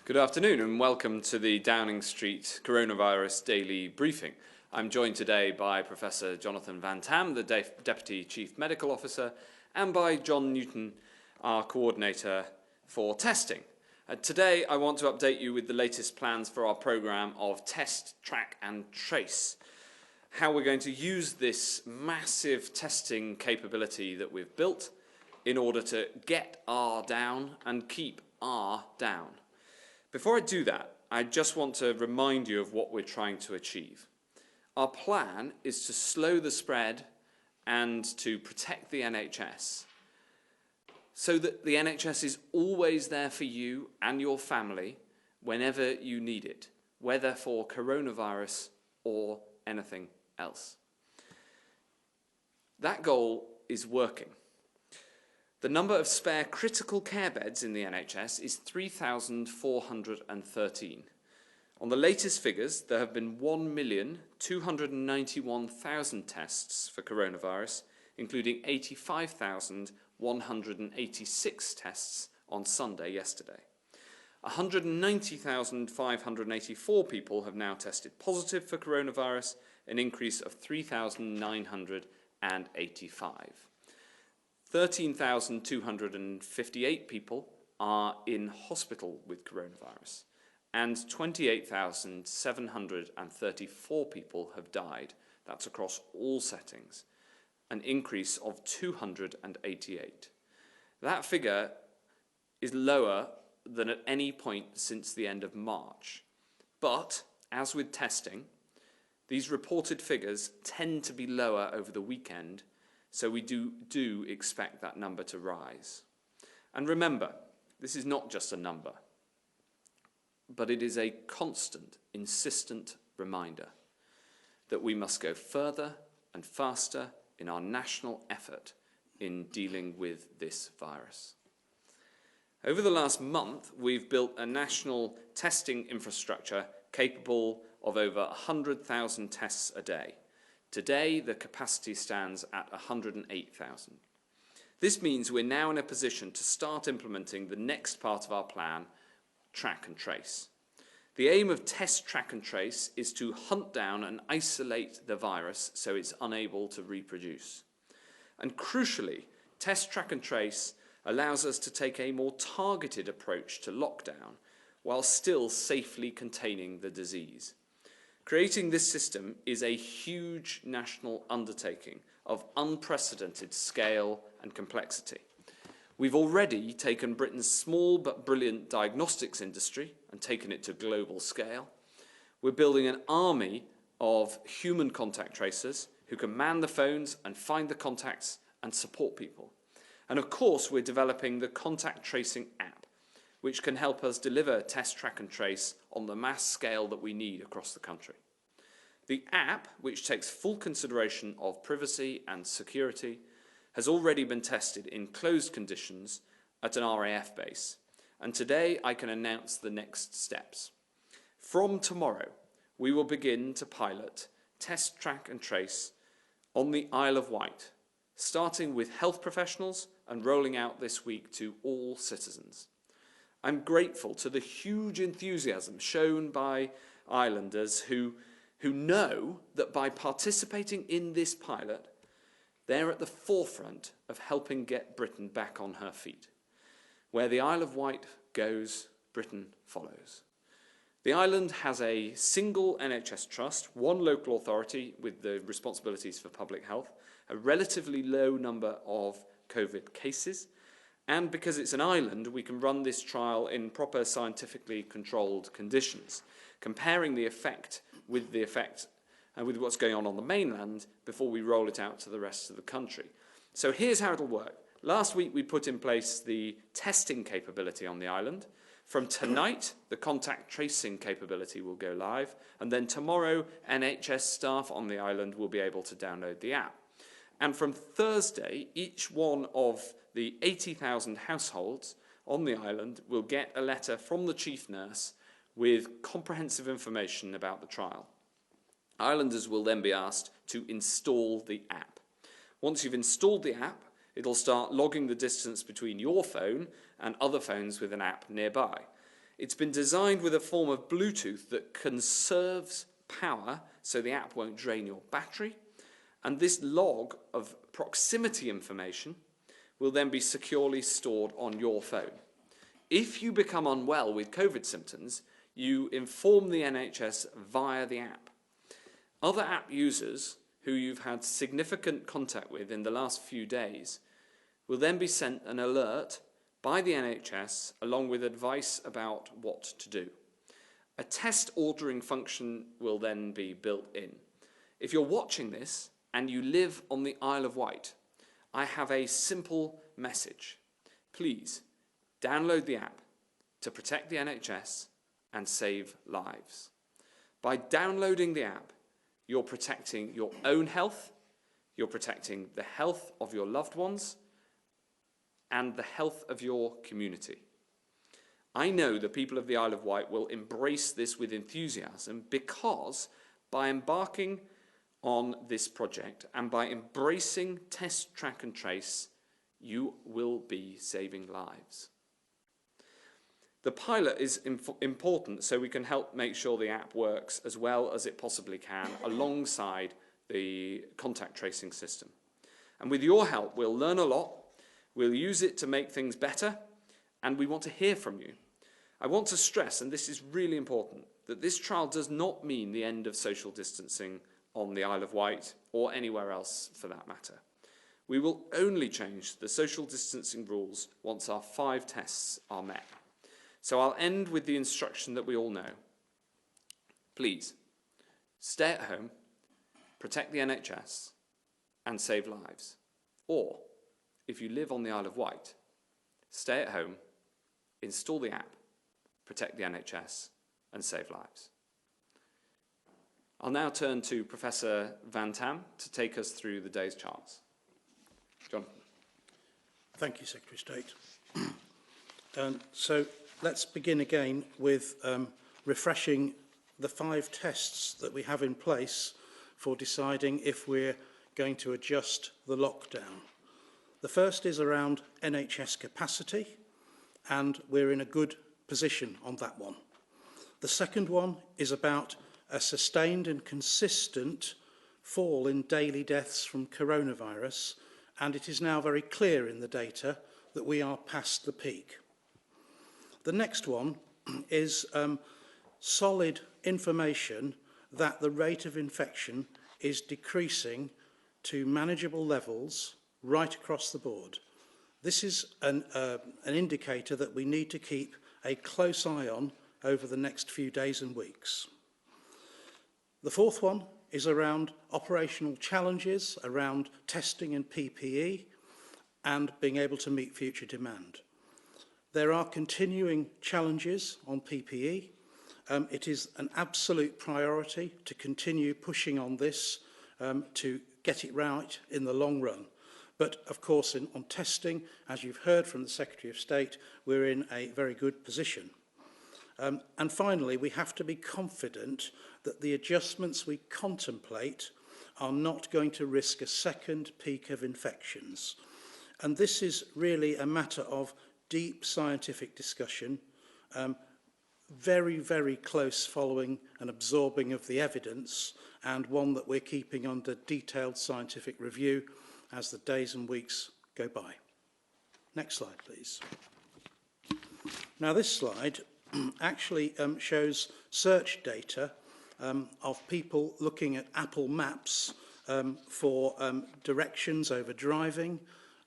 Good afternoon and welcome to the Downing Street Coronavirus Daily Briefing. I'm joined today by Professor Jonathan Van Tam, the Deputy Chief Medical Officer, and by John Newton, our Coordinator for Testing. Today I want to update you with the latest plans for our programme of Test, Track and Trace. How we're going to use this massive testing capability that we've built in order to get R down and keep R down. Before I do that, I just want to remind you of what we're trying to achieve. Our plan is to slow the spread and to protect the NHS so that the NHS is always there for you and your family whenever you need it, whether for coronavirus or anything else. That goal is working. The number of spare critical care beds in the NHS is 3,413. On the latest figures, there have been 1,291,000 tests for coronavirus, including 85,186 tests on Sunday yesterday. 190,584 people have now tested positive for coronavirus, an increase of 3,985. 13,258 people are in hospital with coronavirus, and 28,734 people have died. That's across all settings, an increase of 288. That figure is lower than at any point since the end of March. But, as with testing, these reported figures tend to be lower over the weekend, so we do expect that number to rise. And remember, this is not just a number, but it is a constant, insistent reminder that we must go further and faster in our national effort in dealing with this virus. Over the last month, we've built a national testing infrastructure capable of over 100,000 tests a day. Today, the capacity stands at 108,000. This means we're now in a position to start implementing the next part of our plan, Track and Trace. The aim of Test, Track and Trace is to hunt down and isolate the virus so it's unable to reproduce. And crucially, Test, Track and Trace allows us to take a more targeted approach to lockdown while still safely containing the disease. Creating this system is a huge national undertaking of unprecedented scale and complexity. We've already taken Britain's small but brilliant diagnostics industry and taken it to global scale. We're building an army of human contact tracers who can man the phones and find the contacts and support people. And of course, we're developing the contact tracing app, which can help us deliver Test, Track and Trace on the mass scale that we need across the country. The app, which takes full consideration of privacy and security, has already been tested in closed conditions at an RAF base, and today I can announce the next steps. From tomorrow, we will begin to pilot Test, Track and Trace on the Isle of Wight, starting with health professionals and rolling out this week to all citizens. I'm grateful to the huge enthusiasm shown by islanders who know that by participating in this pilot, they're at the forefront of helping get Britain back on her feet. Where the Isle of Wight goes, Britain follows. The island has a single NHS trust, one local authority with the responsibilities for public health, a relatively low number of COVID cases, and because it's an island, we can run this trial in proper scientifically controlled conditions, comparing the effect with what's going on the mainland before we roll it out to the rest of the country. So here's how it'll work. Last week we put in place the testing capability on the island. From tonight, the contact tracing capability will go live, and then tomorrow, NHS staff on the island will be able to download the app. And from Thursday, each one of the 80,000 households on the island will get a letter from the chief nurse with comprehensive information about the trial. Islanders will then be asked to install the app. Once you've installed the app, it'll start logging the distance between your phone and other phones with an app nearby. It's been designed with a form of Bluetooth that conserves power so the app won't drain your battery, and this log of proximity information will then be securely stored on your phone. If you become unwell with COVID symptoms, you inform the NHS via the app. Other app users who you've had significant contact with in the last few days will then be sent an alert by the NHS along with advice about what to do. A test ordering function will then be built in. If you're watching this and you live on the Isle of Wight, I have a simple message. Please download the app to protect the NHS and save lives. By downloading the app, you're protecting your own health, you're protecting the health of your loved ones, and the health of your community. I know the people of the Isle of Wight will embrace this with enthusiasm because by embarking on this project and by embracing test, track and trace, you will be saving lives. The pilot is important so we can help make sure the app works as well as it possibly can alongside the contact tracing system. And with your help, we'll learn a lot, we'll use it to make things better, and we want to hear from you. I want to stress, and this is really important, that this trial does not mean the end of social distancing on the Isle of Wight or anywhere else for that matter. We will only change the social distancing rules once our 5 tests are met. So I'll end with the instruction that we all know. Please, stay at home, protect the NHS, and save lives. Or, if you live on the Isle of Wight, stay at home, install the app, protect the NHS, and save lives. I'll now turn to Professor Van Tam to take us through the day's charts. Jonathan. Thank you, Secretary of State. So let's begin again with refreshing the 5 tests that we have in place for deciding if we're going to adjust the lockdown. The first is around NHS capacity, and we're in a good position on that one. The second one is about a sustained and consistent fall in daily deaths from coronavirus, and it is now very clear in the data that we are past the peak. The next one is solid information that the rate of infection is decreasing to manageable levels right across the board. This is an indicator that we need to keep a close eye on over the next few days and weeks. The fourth one is around operational challenges around testing and PPE and being able to meet future demand. There are continuing challenges on PPE. It is an absolute priority to continue pushing on this to get it right in the long run. But of course on testing, as you've heard from the Secretary of State, we're in a very good position. And finally, we have to be confident that the adjustments we contemplate are not going to risk a second peak of infections. And this is really a matter of deep scientific discussion, very, very close following and absorbing of the evidence, and one that we're keeping under detailed scientific review as the days and weeks go by. Next slide, please. Now, this slide actually shows search data of people looking at Apple Maps for directions over driving,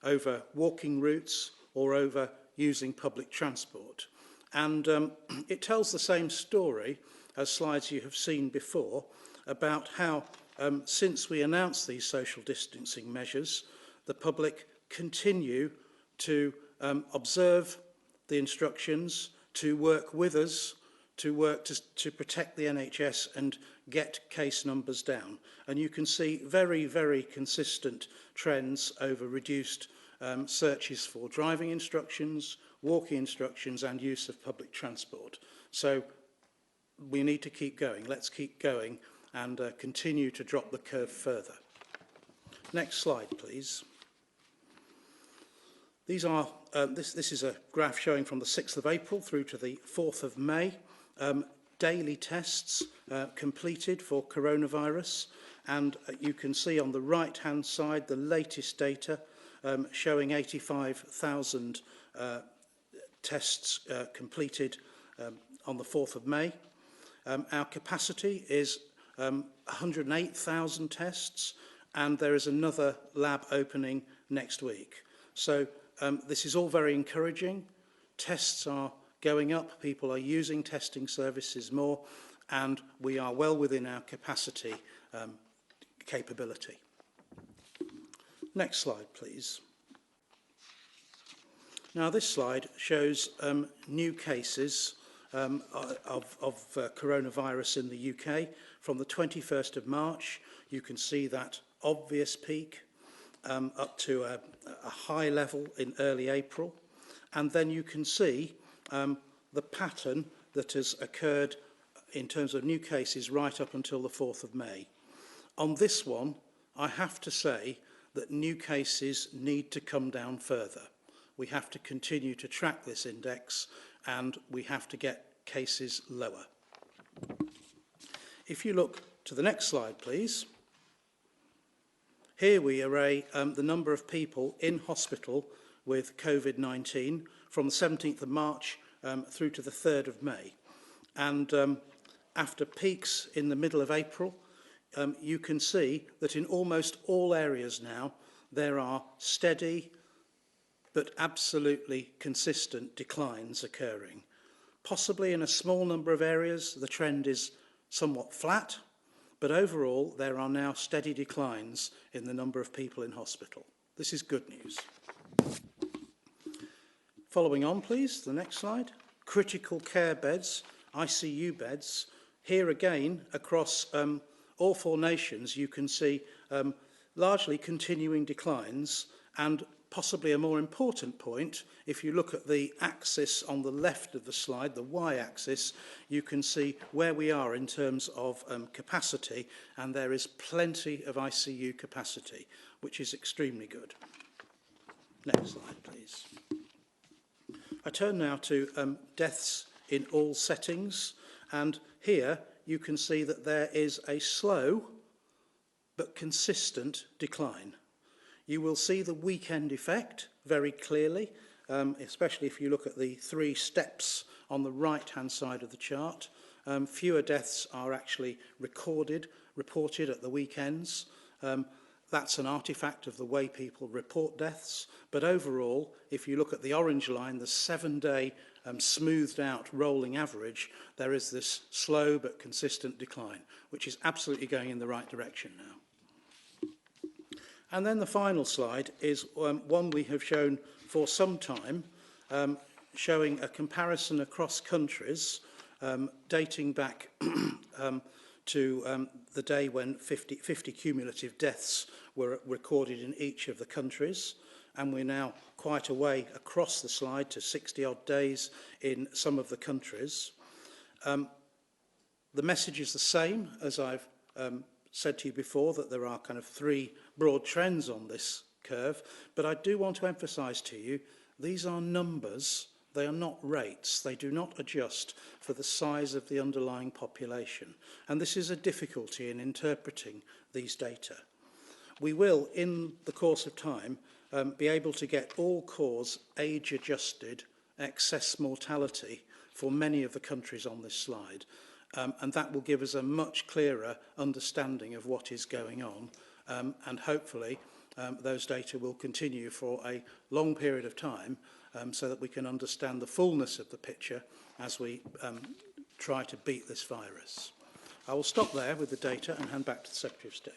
over walking routes, or over using public transport. And it tells the same story as slides you have seen before about how since we announced these social distancing measures, the public continue to observe the instructions, to work with us, to work to protect the NHS and get case numbers down. And you can see very, very consistent trends over reduced searches for driving instructions, walking instructions and use of public transport. So we need to keep going. Let's keep going and continue to drop the curve further. Next slide, please. These are, this is a graph showing from the 6th of April through to the 4th of May, daily tests completed for coronavirus. And you can see on the right-hand side the latest data showing 85,000 tests completed on the 4th of May. Our capacity is 108,000 tests, and there is another lab opening next week. So this is all very encouraging. Tests are going up, people are using testing services more, and we are well within our capacity capability. Next slide, please. Now this slide shows new cases of coronavirus in the UK. From the 21st of March, you can see that obvious peak up to a high level in early April. And then you can see the pattern that has occurred in terms of new cases right up until the 4th of May. On this one, I have to say that new cases need to come down further. We have to continue to track this index, and we have to get cases lower. If you look to the next slide, please. Here we array the number of people in hospital with COVID-19 from the 17th of March through to the 3rd of May. And after peaks in the middle of April, you can see that in almost all areas now, there are steady but absolutely consistent declines occurring. Possibly in a small number of areas, the trend is somewhat flat, but overall, there are now steady declines in the number of people in hospital. This is good news. Following on, please, the next slide. Critical care beds, ICU beds. Here again, across all 4 nations, you can see largely continuing declines, and possibly a more important point, if you look at the axis on the left of the slide, the y-axis, you can see where we are in terms of capacity, and there is plenty of ICU capacity, which is extremely good. Next slide, please. I turn now to deaths in all settings, and here you can see that there is a slow but consistent decline. You will see the weekend effect very clearly, especially if you look at the 3 steps on the right-hand side of the chart. Fewer deaths are actually reported at the weekends. That's an artifact of the way people report deaths. But overall, if you look at the orange line, the 7-day smoothed out rolling average, there is this slow but consistent decline, which is absolutely going in the right direction now. And then the final slide is one we have shown for some time, showing a comparison across countries, dating back to the day when 50 cumulative deaths were recorded in each of the countries. And we're now quite a way across the slide to 60-odd days in some of the countries. The message is the same, as I've said to you before, that there are kind of 3 broad trends on this curve, but I do want to emphasize to you, these are numbers, they are not rates, they do not adjust for the size of the underlying population, and this is a difficulty in interpreting these data. We will, in the course of time, be able to get all-cause, age-adjusted excess mortality for many of the countries on this slide. And that will give us a much clearer understanding of what is going on. And hopefully, those data will continue for a long period of time so that we can understand the fullness of the picture as we try to beat this virus. I will stop there with the data and hand back to the Secretary of State.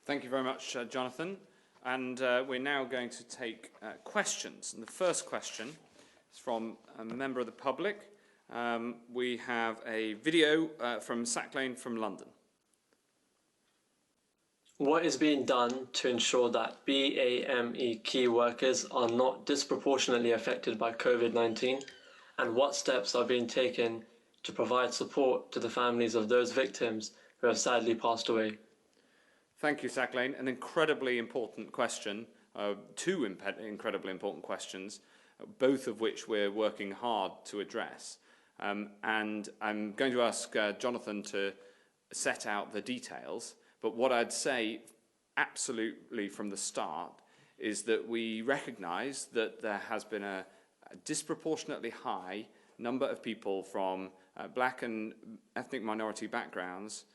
Thank you very much, Jonathan. And we're now going to take questions. And the first question is from a member of the public. We have a video from Sacklane from London. What is being done to ensure that BAME key workers are not disproportionately affected by COVID-19? And what steps are being taken to provide support to the families of those victims who have sadly passed away? Thank you, Sacklane. An incredibly important question. two incredibly important questions, both of which we're working hard to address. And I'm going to ask Jonathan to set out the details, but what I'd say absolutely from the start is that we recognise that there has been a disproportionately high number of people from black and ethnic minority backgrounds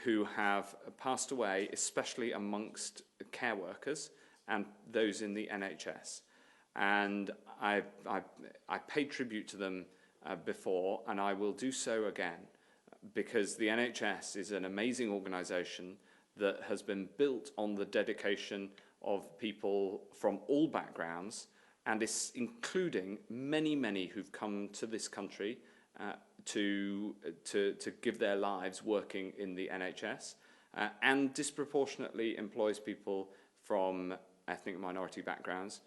who have passed away, especially amongst care workers and those in the NHS. And I paid tribute to them before, and I will do so again, because the NHS is an amazing organisation that has been built on the dedication of people from all backgrounds, and is including many who've come to this country to give their lives working in the NHS, and disproportionately employs people from ethnic minority backgrounds.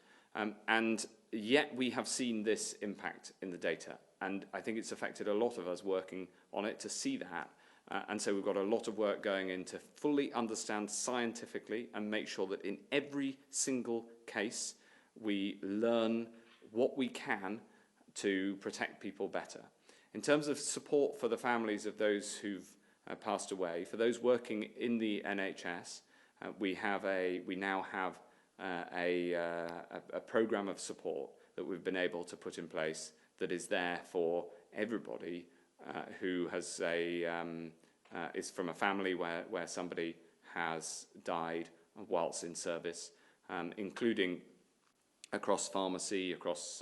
And yet we have seen this impact in the data, and I think it's affected a lot of us working on it to see that. And so we've got a lot of work going in to fully understand scientifically and make sure that in every single case we learn what we can to protect people better. In terms of support for the families of those who've passed away, for those working in the NHS, we now have a programme of support that we've been able to put in place that is there for everybody who has is from a family where somebody has died whilst in service, including across pharmacy, across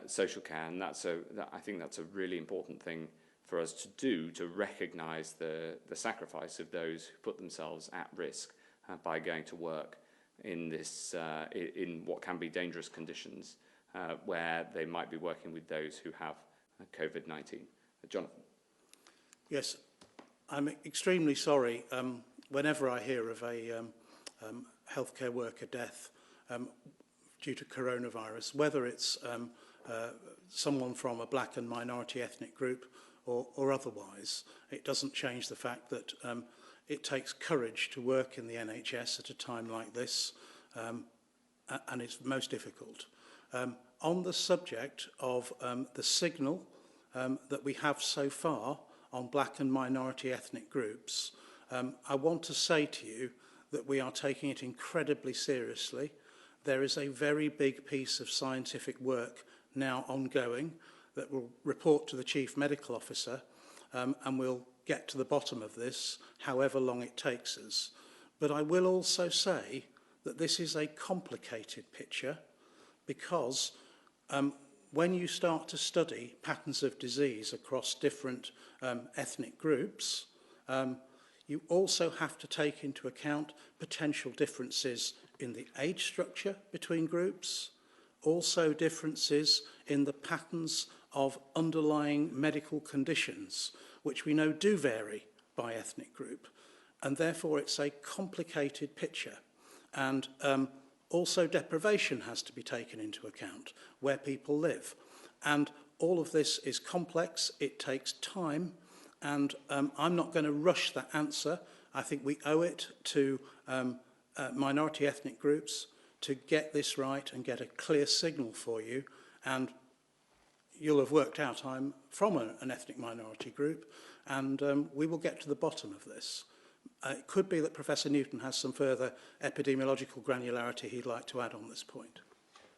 social care, and I think that's a really important thing for us to do, to recognise the sacrifice of those who put themselves at risk by going to work in this in what can be dangerous conditions, where they might be working with those who have COVID-19. Jonathan. Yes, I'm extremely sorry whenever I hear of a healthcare worker death due to coronavirus, whether it's someone from a black and minority ethnic group or otherwise. It doesn't change the fact that it takes courage to work in the NHS at a time like this, and it's most difficult. On the subject of the signal that we have so far on black and minority ethnic groups, I want to say to you that we are taking it incredibly seriously. There is a very big piece of scientific work now ongoing that will report to the Chief Medical Officer, and we'll get to the bottom of this, however long it takes us. But I will also say that this is a complicated picture, because when you start to study patterns of disease across different ethnic groups, you also have to take into account potential differences in the age structure between groups, also differences in the patterns of underlying medical conditions, which we know do vary by ethnic group. And therefore it's a complicated picture. And also deprivation has to be taken into account, where people live. And all of this is complex, it takes time, and I'm not going to rush that answer. I think we owe it to minority ethnic groups to get this right and get a clear signal for you. And you'll have worked out I'm from an ethnic minority group, and we will get to the bottom of this. It could be that Professor Newton has some further epidemiological granularity he'd like to add on this point.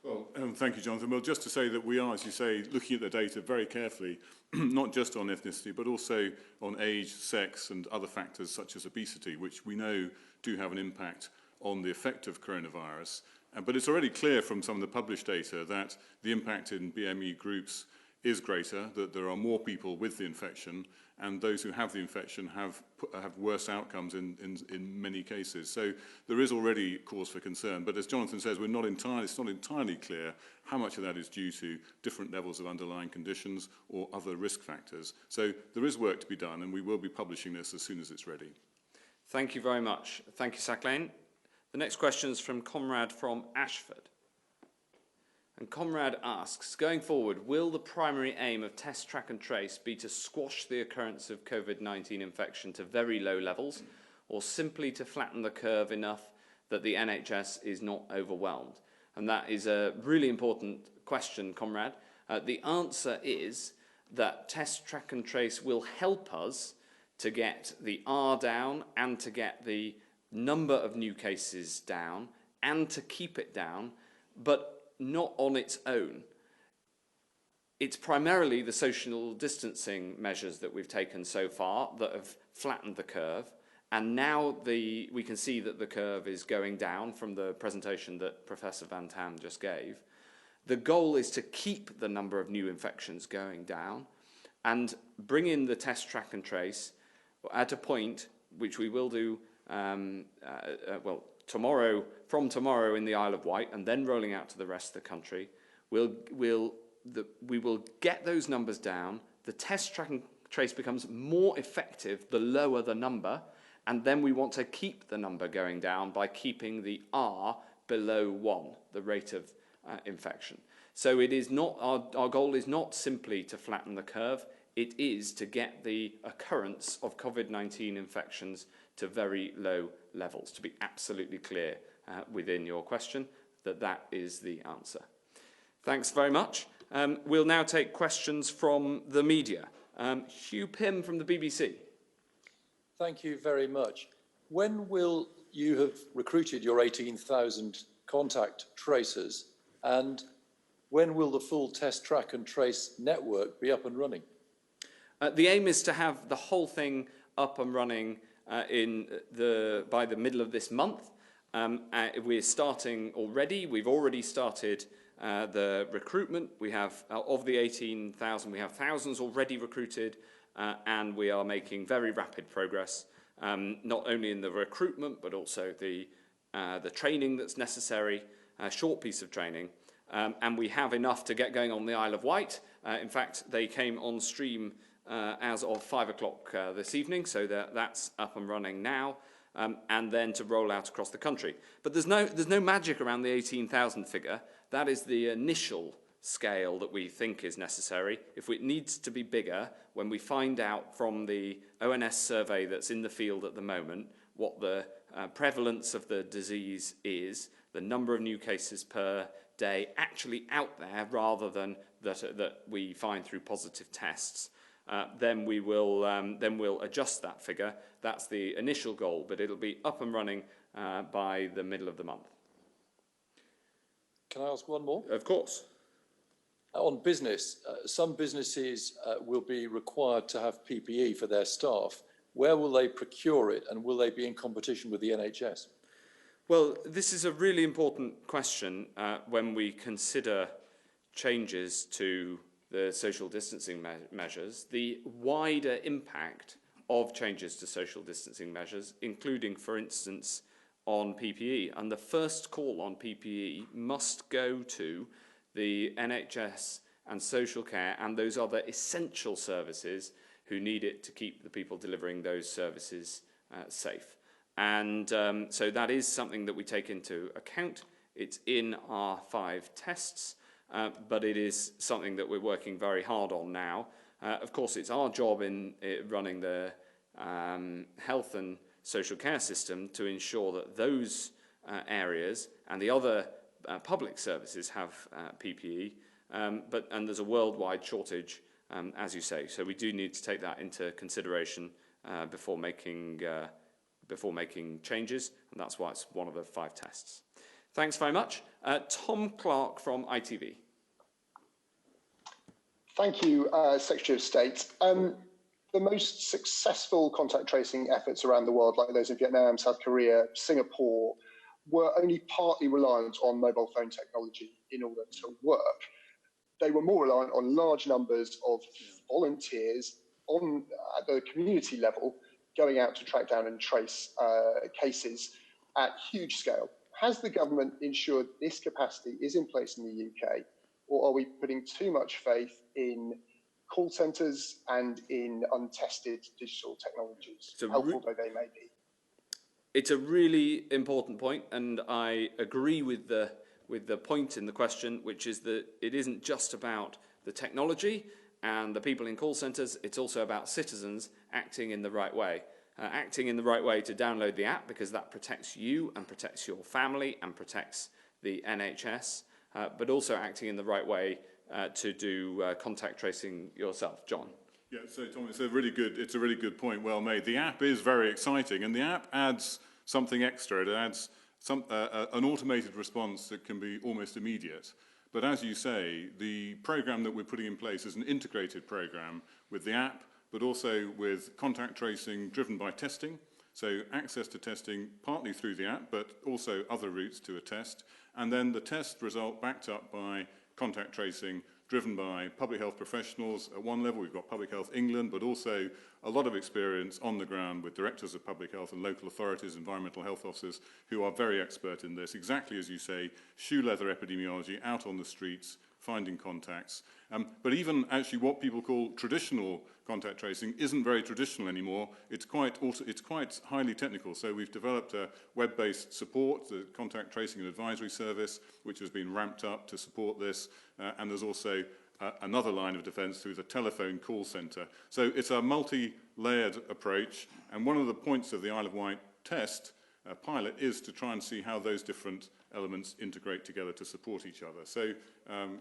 Well, thank you, Jonathan. Well, just to say that we are, as you say, looking at the data very carefully, not just on ethnicity, but also on age, sex, and other factors such as obesity, which we know do have an impact on the effect of coronavirus. But it's already clear from some of the published data that the impact in BME groups is greater, that there are more people with the infection, and those who have the infection have worse outcomes in many cases. So there is already cause for concern. But as Jonathan says, it's not entirely clear how much of that is due to different levels of underlying conditions or other risk factors. So there is work to be done, and we will be publishing this as soon as it's ready. Thank you very much. Thank you, Saclane. The next question is from Comrade from Ashford. And Comrade asks, going forward, will the primary aim of test, track and trace be to squash the occurrence of COVID-19 infection to very low levels, or simply to flatten the curve enough that the NHS is not overwhelmed? And that is a really important question, Comrade. The answer is that test, track and trace will help us to get the R down and to get the number of new cases down and to keep it down, but not on its own. It's primarily the social distancing measures that we've taken so far that have flattened the curve, and now we can see that the curve is going down from the presentation that Professor Van Tam just gave. The goal is to keep the number of new infections going down and bring in the test, track and trace at a point which we will do from tomorrow in the Isle of Wight and then rolling out to the rest of the country. We will get those numbers down. The test, track and trace becomes more effective the lower the number, and then we want to keep the number going down by keeping the R below 1, the rate of infection. So it is not, our goal is not simply to flatten the curve, it is to get the occurrence of COVID-19 infections to very low levels, to be absolutely clear within your question that that is the answer. Thanks very much. We'll now take questions from the media. Hugh Pym from the BBC. Thank you very much. When will you have recruited your 18,000 contact tracers, and when will the full test, track and trace network be up and running? The aim is to have the whole thing up and running by the middle of this month. We're starting already. We've already started the recruitment. We have, of the 18,000, we have thousands already recruited, and we are making very rapid progress, not only in the recruitment, but also the training that's necessary, a short piece of training. And we have enough to get going on the Isle of Wight. In fact, they came on stream as of 5 o'clock this evening, so that's up and running now, and then to roll out across the country. But there's no magic around the 18,000 figure. That is the initial scale that we think is necessary. If it needs to be bigger, when we find out from the ONS survey that's in the field at the moment what the prevalence of the disease is, the number of new cases per day actually out there rather than that we find through positive tests, then we'll adjust that figure. That's the initial goal, but it'll be up and running by the middle of the month. Can I ask one more? Of course. On business, some businesses will be required to have PPE for their staff. Where will they procure it, and will they be in competition with the NHS? Well, this is a really important question when we consider changes to the social distancing measures, the wider impact of changes to social distancing measures, including, for instance, on PPE. And the first call on PPE must go to the NHS and social care and those other essential services who need it to keep the people delivering those services safe. And so that is something that we take into account. It's in our 5 tests, but it is something that we're working very hard on now. Of course, it's our job in running the health and social care system to ensure that those areas and the other public services have PPE, and there's a worldwide shortage, as you say. So we do need to take that into consideration before making changes, and that's why it's one of the 5 tests. Thanks very much. Tom Clark from ITV. Thank you, Secretary of State. The most successful contact tracing efforts around the world, like those in Vietnam, South Korea, Singapore, were only partly reliant on mobile phone technology in order to work. They were more reliant on large numbers of volunteers at the community level going out to track down and trace cases at huge scale. Has the government ensured this capacity is in place in the UK, or are we putting too much faith in call centres and in untested digital technologies, helpful though they may be? It's a really important point, and I agree with the point in the question, which is that it isn't just about the technology and the people in call centres, it's also about citizens acting in the right way. acting in the right way to download the app, because that protects you and protects your family and protects the NHS, but also acting in the right way to do contact tracing yourself. John. Yeah, so Tom, it's a really good point, well made. The app is very exciting, and the app adds something extra. It adds an automated response that can be almost immediate. But as you say, the program that we're putting in place is an integrated program with the app, but also with contact tracing driven by testing. So access to testing partly through the app, but also other routes to a test. And then the test result backed up by contact tracing driven by public health professionals. At one level, we've got Public Health England, but also a lot of experience on the ground with directors of public health and local authorities, environmental health officers, who are very expert in this. Exactly as you say, shoe leather epidemiology, out on the streets, finding contacts. But even actually what people call traditional contact tracing isn't very traditional anymore. It's quite highly technical. So we've developed a web-based support, the Contact Tracing and Advisory Service, which has been ramped up to support this. And there's also another line of defence through the telephone call centre. So it's a multi-layered approach. And one of the points of the Isle of Wight test pilot is to try and see how those different elements integrate together to support each other. So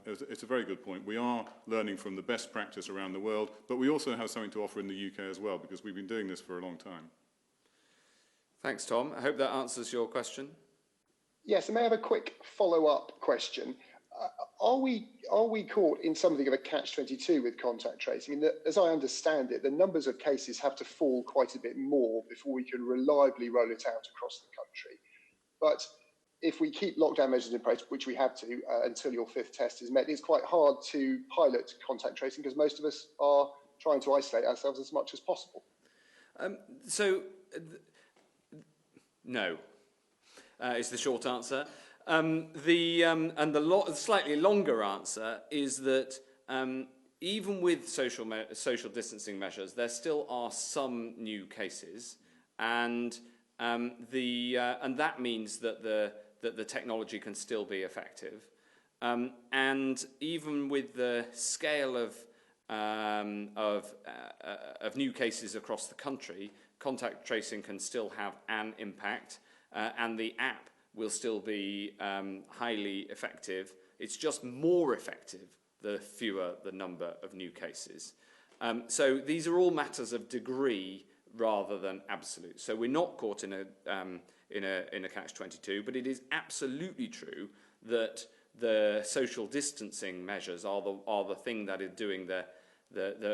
it's a very good point. We are learning from the best practice around the world, but we also have something to offer in the UK as well, because we've been doing this for a long time. Thanks, Tom. I hope that answers your question. Yes, and may I have a quick follow-up question? Are we caught in something of a catch-22 with contact tracing? As I understand it, the numbers of cases have to fall quite a bit more before we can reliably roll it out across the country. But if we keep lockdown measures in place, which we have to until your fifth test is met, it's quite hard to pilot contact tracing because most of us are trying to isolate ourselves as much as possible. No, is the short answer. The slightly longer answer is that even with social distancing measures, there still are some new cases, and that means that the technology can still be effective. And even with the scale of new cases across the country, contact tracing can still have an impact, and the app will still be highly effective. It's just more effective the fewer the number of new cases. So these are all matters of degree rather than absolute. So we're not caught in a catch-22, but it is absolutely true that the social distancing measures are the thing that is doing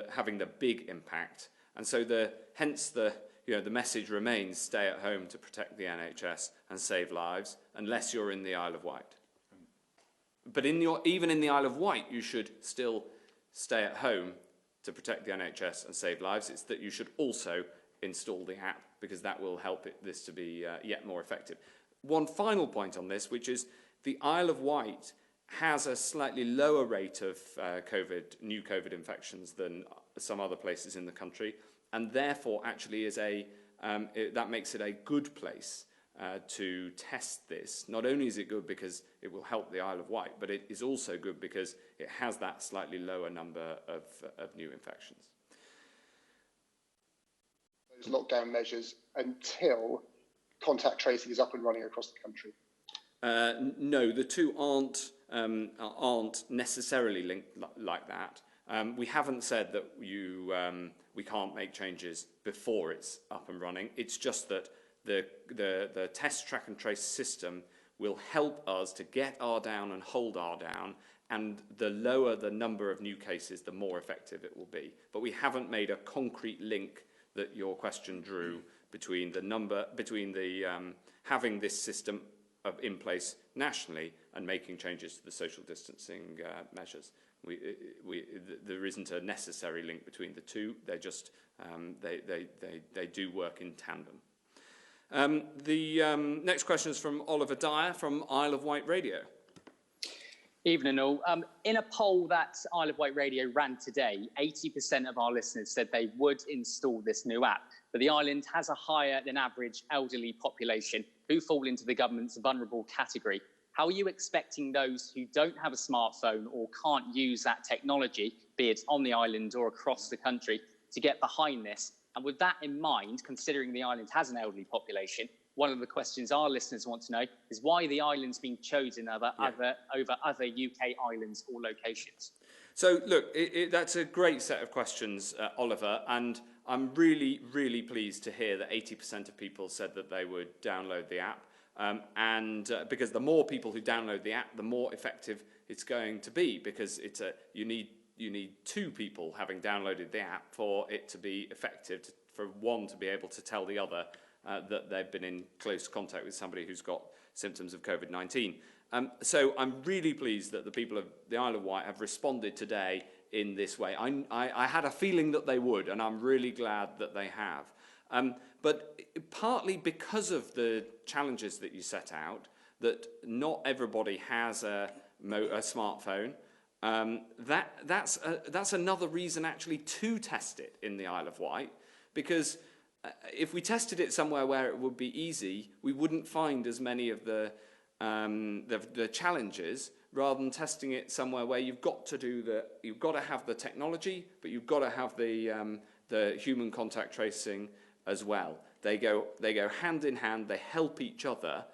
having the big impact. And so hence the message remains: stay at home to protect the NHS and save lives, unless you're in the Isle of Wight. But even in the Isle of Wight, you should still stay at home to protect the NHS and save lives. It's that you should also install the app, because that will help this to be yet more effective. One final point on this, which is the Isle of Wight has a slightly lower rate of new COVID infections than some other places in the country, and therefore actually that makes it a good place to test this. Not only is it good because it will help the Isle of Wight, but it is also good because it has that slightly lower number of new infections. Those lockdown measures until contact tracing is up and running across the country? No, the two aren't necessarily linked like that. We haven't said that we can't make changes before it's up and running. It's just that the test, track and trace system will help us to get R down and hold R down, and the lower the number of new cases, the more effective it will be. But we haven't made a concrete link that your question drew between having this system in place nationally and making changes to the social distancing measures. There isn't a necessary link between the two. They're just they do work in tandem. The next question is from Oliver Dyer from Isle of Wight Radio. Evening all. In a poll that Isle of Wight Radio ran today, 80% of our listeners said they would install this new app. But the island has a higher than average elderly population who fall into the government's vulnerable category. How are you expecting those who don't have a smartphone or can't use that technology, be it on the island or across the country, to get behind this? And with that in mind, considering the island has an elderly population, one of the questions our listeners want to know is why the island's been chosen over other UK islands or locations. So, look, that's a great set of questions, Oliver, and I'm really, really pleased to hear that 80% of people said that they would download the app. Because the more people who download the app, the more effective it's going to be, because you need two people having downloaded the app for it to be effective, for one to be able to tell the other that they've been in close contact with somebody who's got symptoms of COVID-19. So I'm really pleased that the people of the Isle of Wight have responded today in this way. I had a feeling that they would, and I'm really glad that they have. But partly because of the challenges that you set out, that not everybody has a smartphone, that's another reason actually to test it in the Isle of Wight, because if we tested it somewhere where it would be easy, we wouldn't find as many of the challenges, rather than testing it somewhere where you've got to have the technology, but you've got to have the human contact tracing as well. They go hand in hand. They help each other,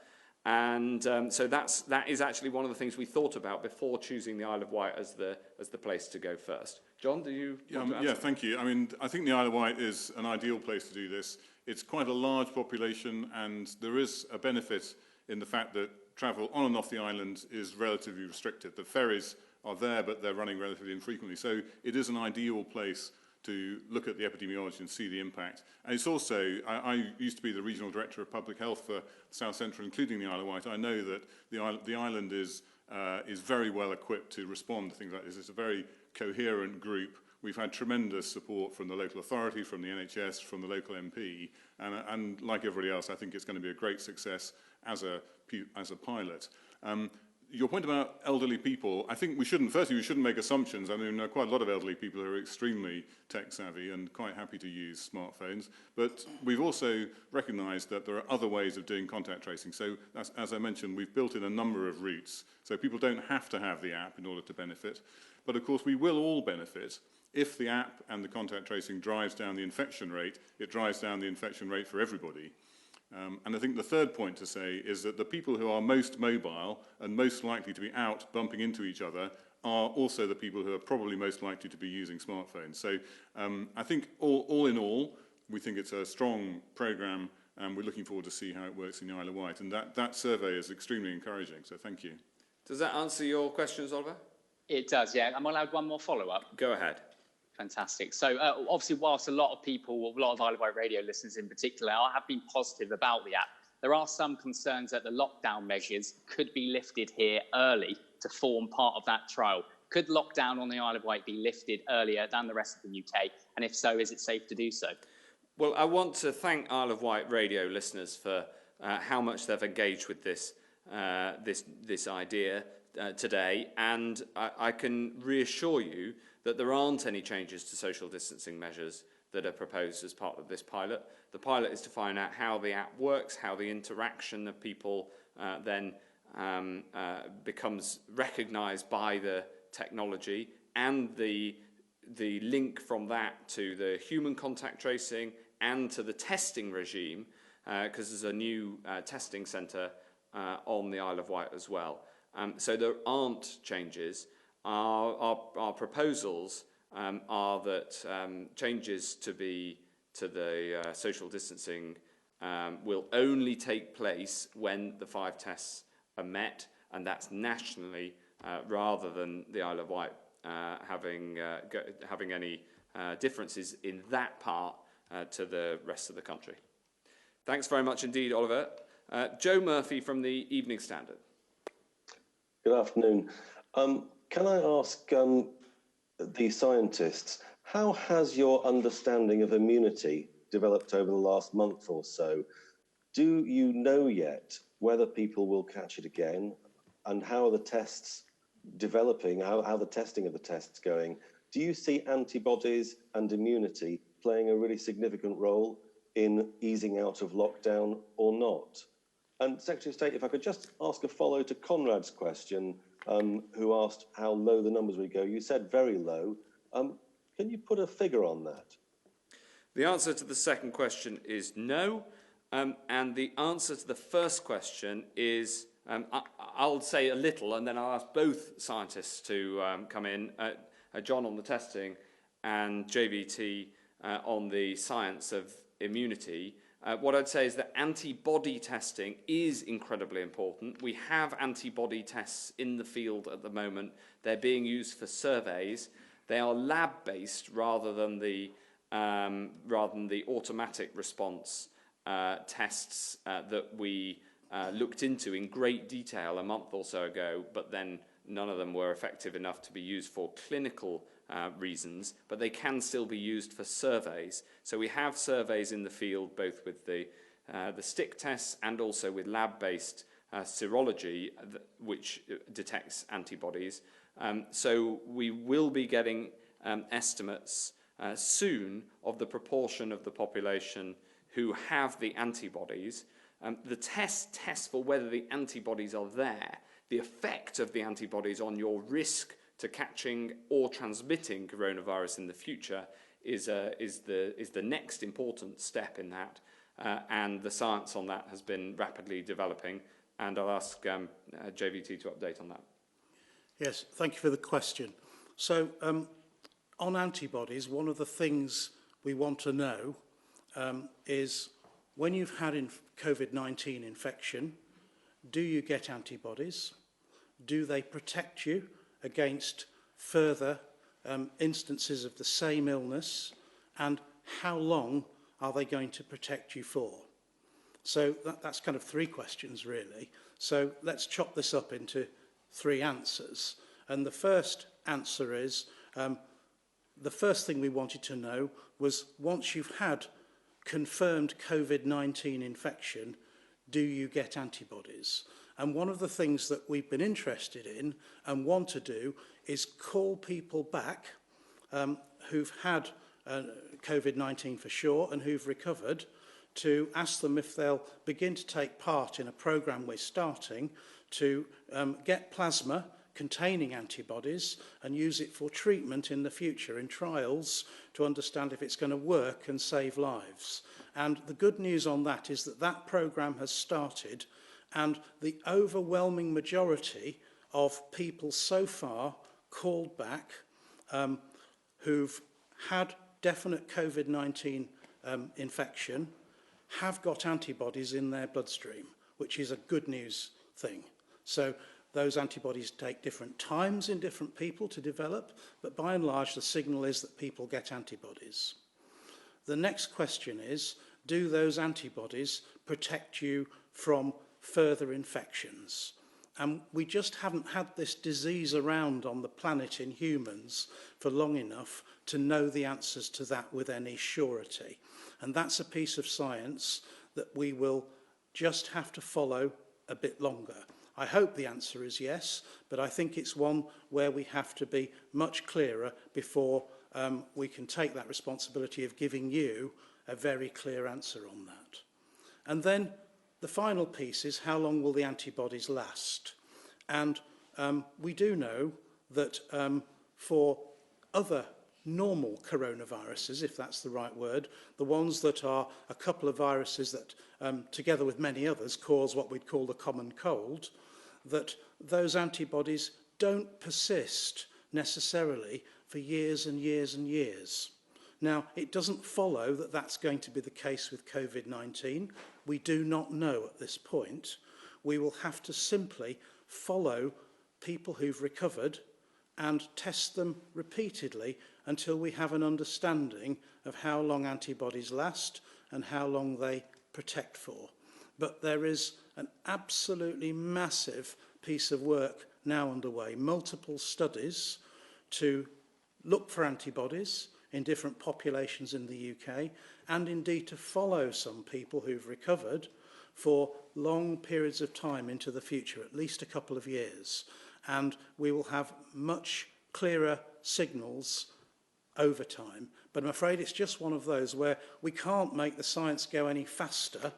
and so that is actually one of the things we thought about before choosing the Isle of Wight as the place to go first. John, do you want to answer? Yeah, thank you. I mean, I think the Isle of Wight is an ideal place to do this. It's quite a large population, and there is a benefit in the fact that travel on and off the island is relatively restricted. The ferries are there, but they're running relatively infrequently. So it is an ideal place to look at the epidemiology and see the impact. And it's also, I used to be the Regional Director of Public Health for South Central, including the Isle of Wight. I know that the island is very well equipped to respond to things like this. It's a very coherent group. We've had tremendous support from the local authority, from the NHS, from the local MP, and like everybody else, I think it's going to be a great success as a pilot. Your point about elderly people, I think we shouldn't make assumptions. I mean, there are quite a lot of elderly people who are extremely tech savvy and quite happy to use smartphones, but we've also recognised that there are other ways of doing contact tracing. So, as I mentioned, we've built in a number of routes, so people don't have to have the app in order to benefit. But of course, we will all benefit if the app and the contact tracing drives down the infection rate. It drives down the infection rate for everybody. And I think the third point to say is that the people who are most mobile and most likely to be out bumping into each other are also the people who are probably most likely to be using smartphones. So I think all in all, we think it's a strong programme, and we're looking forward to see how it works in the Isle of Wight. And that survey is extremely encouraging, so thank you. Does that answer your questions, Oliver? It does, yeah. Am I allowed one more follow-up? Go ahead. Fantastic. So obviously, whilst a lot of people, a lot of Isle of Wight radio listeners in particular, have been positive about the app, there are some concerns that the lockdown measures could be lifted here early to form part of that trial. Could lockdown on the Isle of Wight be lifted earlier than the rest of the UK? And if so, is it safe to do so? Well, I want to thank Isle of Wight radio listeners for how much they've engaged with this idea today, and I can reassure you that there aren't any changes to social distancing measures that are proposed as part of this pilot. The pilot is to find out how the app works, how the interaction of people then becomes recognised by the technology, and the link from that to the human contact tracing and to the testing regime, because there's a new testing centre on the Isle of Wight as well. So there aren't changes. Our proposals are that changes to the social distancing will only take place when the 5 tests are met, and that's nationally rather than the Isle of Wight having any differences in that part to the rest of the country. Thanks very much indeed, Oliver. Joe Murphy from the Evening Standard. Good afternoon. Can I ask the scientists, how has your understanding of immunity developed over the last month or so? Do you know yet whether people will catch it again, and how are the tests developing, how the testing of the tests going? Do you see antibodies and immunity playing a really significant role in easing out of lockdown or not? And Secretary of State, if I could just ask a follow to Conrad's question, who asked how low the numbers would go. You said very low. Can you put a figure on that? The answer to the second question is no. And the answer to the first question is, I'll say a little, and then I'll ask both scientists to come in, John on the testing and JVT on the science of immunity. What I'd say is that antibody testing is incredibly important. We have antibody tests in the field at the moment. They're being used for surveys. They are lab-based rather than the automatic response tests that we looked into in great detail a month or so ago, but then none of them were effective enough to be used for clinical reasons, but they can still be used for surveys. So we have surveys in the field, both with the stick tests and also with lab-based serology, which detects antibodies. So we will be getting estimates soon of the proportion of the population who have the antibodies. The test for whether the antibodies are there, the effect of the antibodies on your risk to catching or transmitting coronavirus in the future is the next important step in that, and the science on that has been rapidly developing, and I'll ask JVT to update on that. Yes, thank you for the question. So on antibodies, one of the things we want to know is when you've had COVID-19 infection, do you get antibodies? Do they protect you against further instances of the same illness? And how long are they going to protect you for? So that's kind of three questions, really. So let's chop this up into three answers. And the first answer is, the first thing we wanted to know was, once you've had confirmed COVID-19 infection, do you get antibodies? And one of the things that we've been interested in and want to do is call people back who've had COVID-19 for sure and who've recovered, to ask them if they'll begin to take part in a programme we're starting to get plasma containing antibodies and use it for treatment in the future in trials to understand if it's going to work and save lives. And the good news on that is that that programme has started, and the overwhelming majority of people so far called back who've had definite COVID-19 infection have got antibodies in their bloodstream, which is a good news thing. So those antibodies take different times in different people to develop, but by and large the signal is that people get antibodies. The next question is, do those antibodies protect you from further infections? And we just haven't had this disease around on the planet in humans for long enough to know the answers to that with any surety. And that's a piece of science that we will just have to follow a bit longer. I hope the answer is yes, but I think it's one where we have to be much clearer before we can take that responsibility of giving you a very clear answer on that. And then the final piece is, how long will the antibodies last? And we do know that for other normal coronaviruses, if that's the right word, the ones that are a couple of viruses that, together with many others, cause what we'd call the common cold, that those antibodies don't persist necessarily for years and years and years. Now, it doesn't follow that that's going to be the case with COVID-19. We do not know at this point. We will have to simply follow people who've recovered and test them repeatedly until we have an understanding of how long antibodies last and how long they protect for. But there is an absolutely massive piece of work now underway, multiple studies to look for antibodies in different populations in the UK, and indeed to follow some people who've recovered for long periods of time into the future, at least a couple of years. And we will have much clearer signals over time. But I'm afraid it's just one of those where we can't make the science go any faster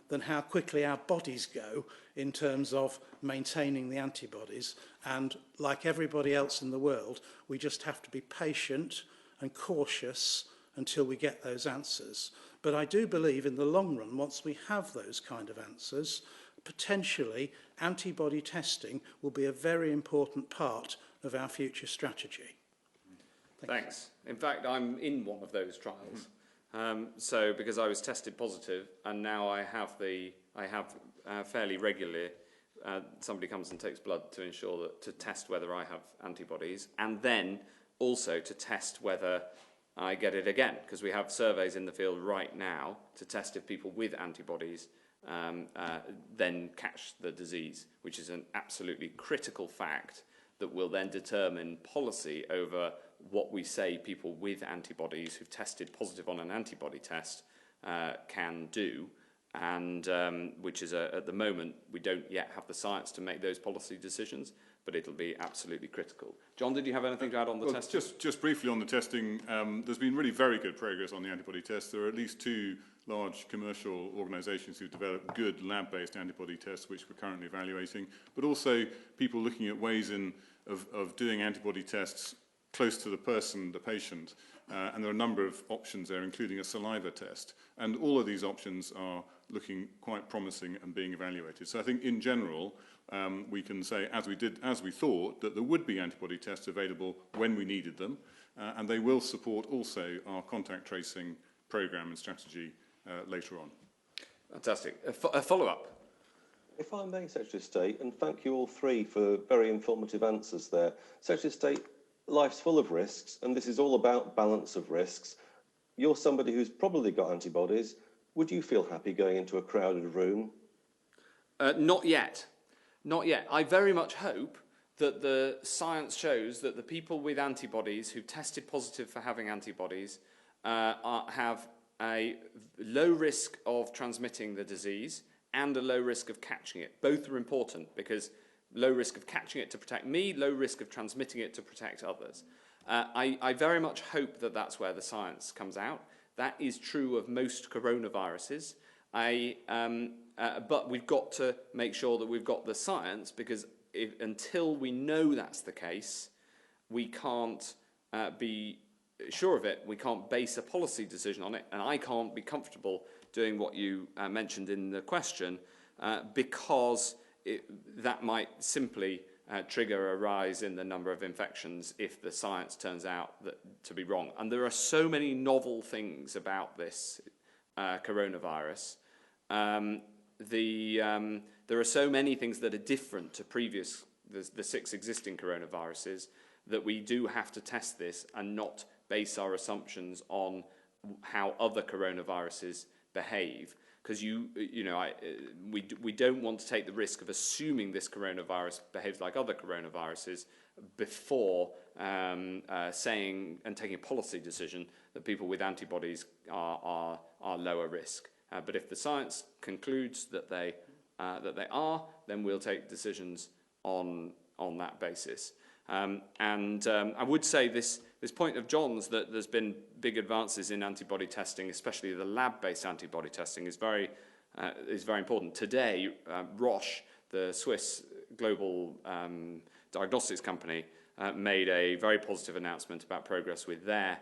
than how quickly our bodies go in terms of maintaining the antibodies. And like everybody else in the world, we just have to be patient and cautious until we get those answers. But I do believe in the long run, once we have those kind of answers, potentially antibody testing will be a very important part of our future strategy. Thanks. In fact, I'm in one of those trials. So because I was tested positive, and now I have fairly regularly, somebody comes and takes blood to ensure that, to test whether I have antibodies, and then also to test whether I get it again, because we have surveys in the field right now to test if people with antibodies then catch the disease, which is an absolutely critical fact that will then determine policy over what we say people with antibodies who've tested positive on an antibody test can do, and which is, at the moment, we don't yet have the science to make those policy decisions, but it'll be absolutely critical. John, did you have anything to add on the testing? Just briefly on the testing, there's been really very good progress on the antibody test. There are at least 2 large commercial organisations who've developed good lab-based antibody tests, which we're currently evaluating, but also people looking at ways of doing antibody tests close to the person, the patient, and there are a number of options there, including a saliva test. And all of these options are looking quite promising and being evaluated. So I think in general, we can say, as we thought, that there would be antibody tests available when we needed them, and they will support also our contact tracing programme and strategy later on. Fantastic. A follow-up. If I may, Secretary of State, and thank you all 3 for very informative answers there. Secretary of State, life's full of risks, and this is all about balance of risks. You're somebody who's probably got antibodies. Would you feel happy going into a crowded room? Not yet. Not yet. I very much hope that the science shows that the people with antibodies who tested positive for having antibodies have a low risk of transmitting the disease and a low risk of catching it. Both are important, because low risk of catching it to protect me, low risk of transmitting it to protect others. I very much hope that that's where the science comes out. That is true of most coronaviruses. But we've got to make sure that we've got the science, because until we know that's the case, we can't be sure of it. We can't base a policy decision on it, and I can't be comfortable doing what you mentioned in the question, because that might simply trigger a rise in the number of infections if the science turns out to be wrong. And there are so many novel things about this coronavirus. There are so many things that are different to the 6 existing coronaviruses, that we do have to test this and not base our assumptions on how other coronaviruses behave. Because we don't want to take the risk of assuming this coronavirus behaves like other coronaviruses before saying and taking a policy decision that people with antibodies are lower risk. But if the science concludes that they are, then we'll take decisions on that basis. I would say this point of John's, that there's been big advances in antibody testing, especially the lab-based antibody testing, is very important. Today, Roche, the Swiss global diagnostics company, made a very positive announcement about progress with their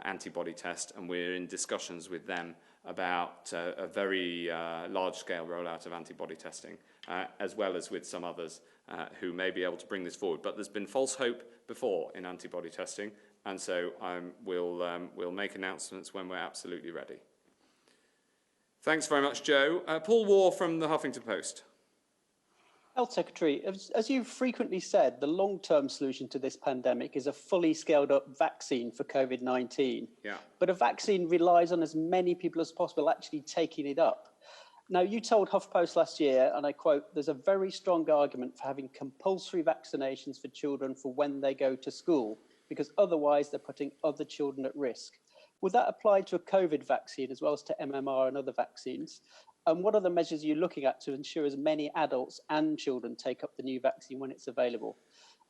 antibody test, and we're in discussions with them about a very large-scale rollout of antibody testing, as well as with some others who may be able to bring this forward. But there's been false hope before in antibody testing, and so we'll make announcements when we're absolutely ready. Thanks very much, Joe. Paul Waugh from the Huffington Post. Health Secretary, as you've frequently said, the long-term solution to this pandemic is a fully scaled-up vaccine for COVID-19. Yeah. But a vaccine relies on as many people as possible actually taking it up. Now, you told HuffPost last year, and I quote, "There's a very strong argument for having compulsory vaccinations for children for when they go to school, because otherwise they're putting other children at risk." Would that apply to a COVID vaccine as well as to MMR and other vaccines? And what are the measures you're looking at to ensure as many adults and children take up the new vaccine when it's available?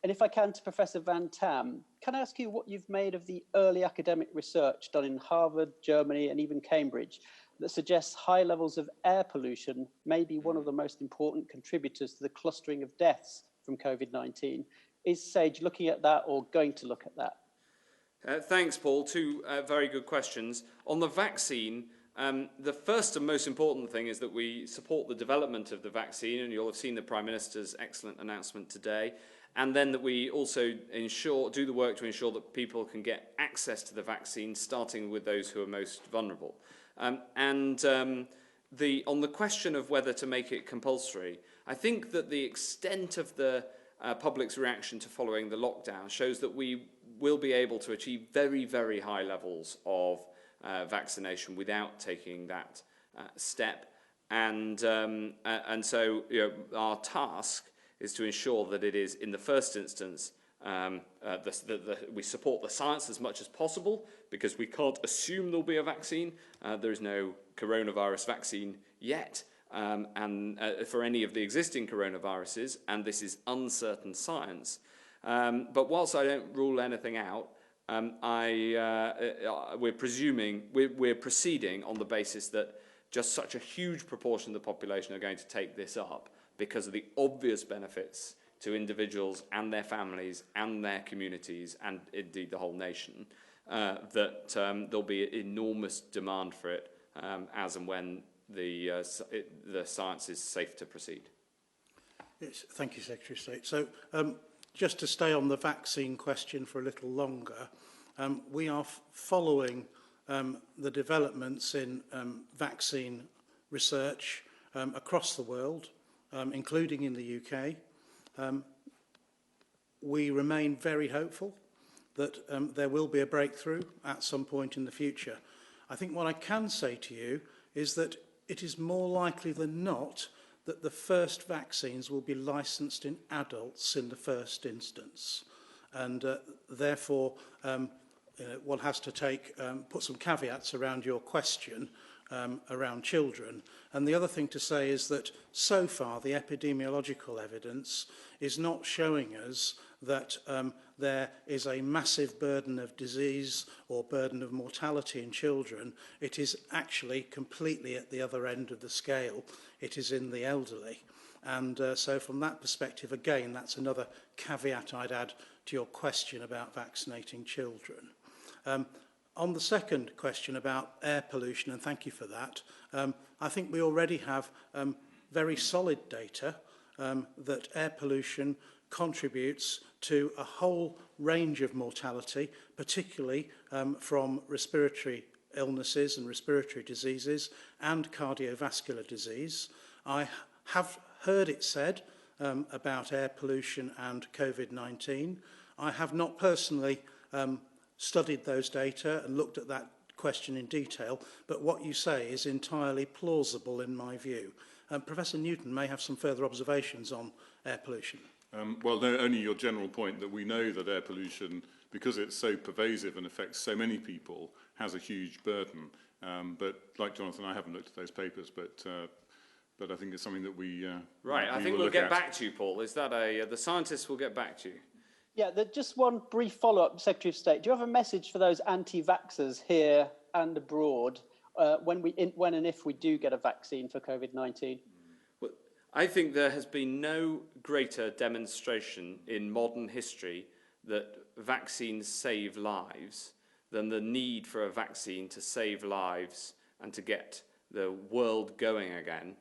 And if I can, to Professor Van Tam, can I ask you what you've made of the early academic research done in Harvard, Germany, and even Cambridge that suggests high levels of air pollution may be one of the most important contributors to the clustering of deaths from COVID-19? Is SAGE looking at that or going to look at that? Thanks, Paul. Two very good questions. On the vaccine, the first and most important thing is that we support the development of the vaccine, and you'll have seen the Prime Minister's excellent announcement today, and then that we also do the work to ensure that people can get access to the vaccine, starting with those who are most vulnerable. On the question of whether to make it compulsory, I think that the extent of the public's reaction to following the lockdown shows that we will be able to achieve very, very high levels of vaccination without taking that step. And so our task is to ensure that it is, in the first instance, we support the science as much as possible, because we can't assume there'll be a vaccine. There is no coronavirus vaccine yet. For any of the existing coronaviruses, and this is uncertain science. But whilst I don't rule anything out, we're proceeding on the basis that just such a huge proportion of the population are going to take this up because of the obvious benefits to individuals and their families and their communities and indeed the whole nation, that there'll be enormous demand for it as and when the science is safe to proceed. Yes, thank you, Secretary of State. So just to stay on the vaccine question for a little longer, we are following the developments in vaccine research across the world, including in the UK. We remain very hopeful that there will be a breakthrough at some point in the future. I think what I can say to you is that it is more likely than not that the first vaccines will be licensed in adults in the first instance. And therefore, one has to put some caveats around your question around children. And the other thing to say is that so far the epidemiological evidence is not showing us that there is a massive burden of disease or burden of mortality in children. It is actually completely at the other end of the scale. It is in the elderly. And so from that perspective, again, that's another caveat I'd add to your question about vaccinating children. On the second question about air pollution, and thank you for that, I think we already have very solid data that air pollution contributes to a whole range of mortality, particularly from respiratory illnesses and respiratory diseases and cardiovascular disease. I have heard it said about air pollution and COVID-19. I have not personally studied those data and looked at that question in detail, but what you say is entirely plausible in my view. Professor Newton may have some further observations on air pollution. Well, no, only your general point that we know that air pollution, because it's so pervasive and affects so many people, has a huge burden. But like Jonathan, I haven't looked at those papers, but I think it's something that we right. I think we'll get back to you, Paul. Is that the scientists will get back to you? Yeah, just one brief follow-up, Secretary of State. Do you have a message for those anti-vaxxers here and abroad when and if we do get a vaccine for COVID-19? Well, I think there has been no greater demonstration in modern history that vaccines save lives than the need for a vaccine to save lives and to get the world going again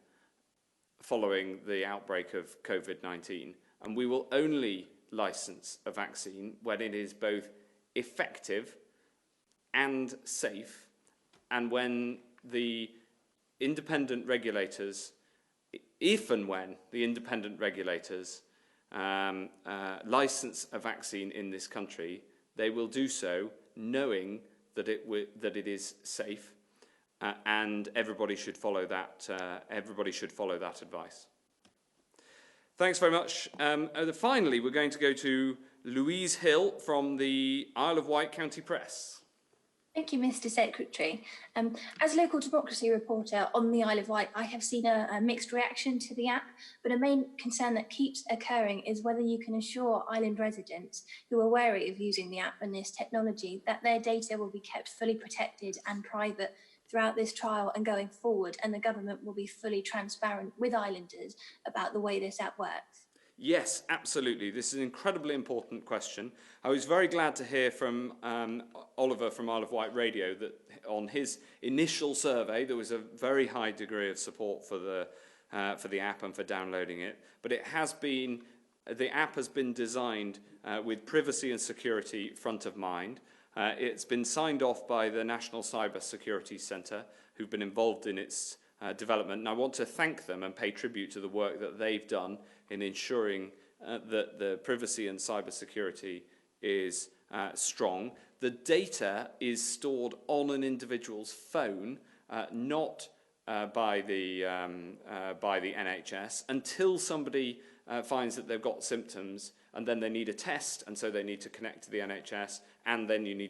following the outbreak of COVID-19. And we will only license a vaccine when it is both effective and safe, and when the independent regulators, if and when the independent regulators license a vaccine in this country, they will do so knowing that it is safe, and everybody should follow that. Everybody should follow that advice. Thanks very much. Finally, we're going to go to Louise Hill from the Isle of Wight County Press. Thank you, Mr. Secretary. As local democracy reporter on the Isle of Wight, I have seen a mixed reaction to the app, but a main concern that keeps occurring is whether you can assure island residents who are wary of using the app and this technology that their data will be kept fully protected and private throughout this trial and going forward, and the government will be fully transparent with islanders about the way this app works. Yes, absolutely. This is an incredibly important question. I was very glad to hear from Oliver from Isle of Wight Radio that on his initial survey there was a very high degree of support for the app and for downloading it. But the app has been designed with privacy and security front of mind. It's been signed off by the National Cyber Security Centre, who've been involved in its development. And I want to thank them and pay tribute to the work that they've done in ensuring that the privacy and cyber security is strong. The data is stored on an individual's phone, not by the NHS, until somebody finds that they've got symptoms, and then they need a test, and so they need to connect to the NHS, and then the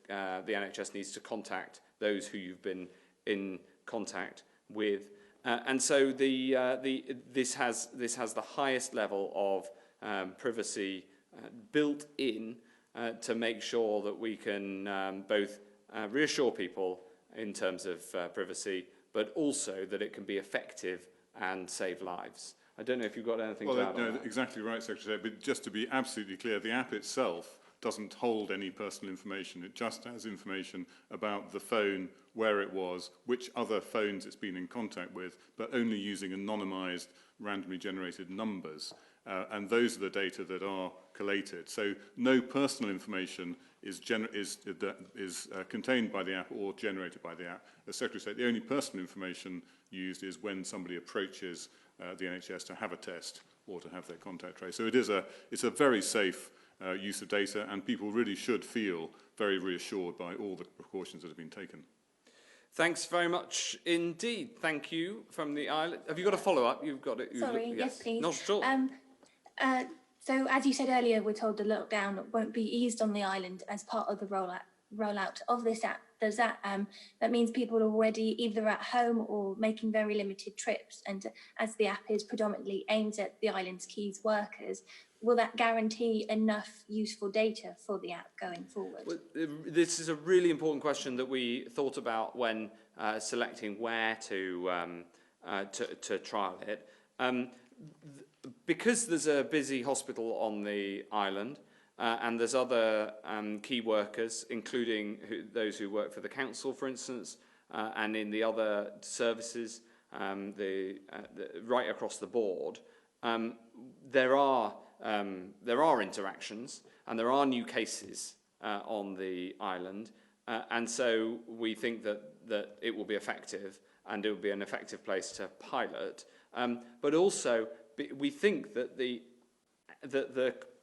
NHS needs to contact those who you've been in contact with. And so this has the highest level of privacy built in to make sure that we can both reassure people in terms of privacy, but also that it can be effective and save lives. I don't know if you've got anything to add on that. Exactly right, Secretary. But just to be absolutely clear, the app itself doesn't hold any personal information. It just has information about the phone, where it was, which other phones it's been in contact with, but only using anonymised, randomly generated numbers. And those are the data that are collated. So no personal information is contained by the app or generated by the app. As Secretary said, the only personal information used is when somebody approaches the NHS to have a test or to have their contact traced. So it's a very safe use of data, and people really should feel very reassured by all the precautions that have been taken. Thanks very much indeed. Thank you from the island. Have you got a follow-up? You've got it. Sorry, yes, please. Not at all. So as you said earlier, we're told the lockdown won't be eased on the island as part of the rollout of this app. Does that means people are already either at home or making very limited trips, and as the app is predominantly aimed at the island's key workers, will that guarantee enough useful data for the app going forward? Well, this is a really important question that we thought about when selecting where to trial it. Because there's a busy hospital on the island, and there's other key workers, including those who work for the council, for instance, and in the other services, right across the board, there are interactions and there are new cases on the island, and so we think that it will be effective and it will be an effective place to pilot. But also, we think that the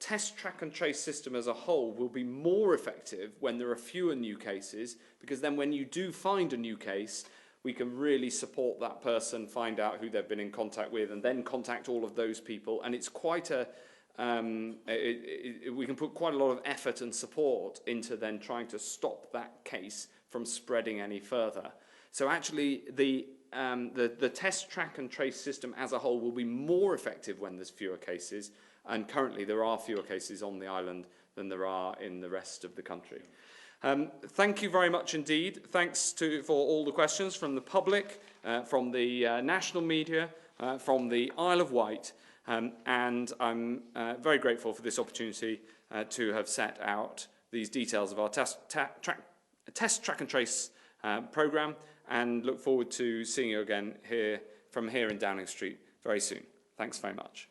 test, track and trace system as a whole will be more effective when there are fewer new cases, because then when you do find a new case, we can really support that person, find out who they've been in contact with, and then contact all of those people. And it's quite a, we can put quite a lot of effort and support into then trying to stop that case from spreading any further. So actually, the test, track and trace system as a whole will be more effective when there's fewer cases, and currently there are fewer cases on the island than there are in the rest of the country. Thank you very much indeed. Thanks for all the questions from the public, from the national media, from the Isle of Wight, and I'm very grateful for this opportunity to have set out these details of our test, track and trace programme, and look forward to seeing you again from here in Downing Street very soon. Thanks very much.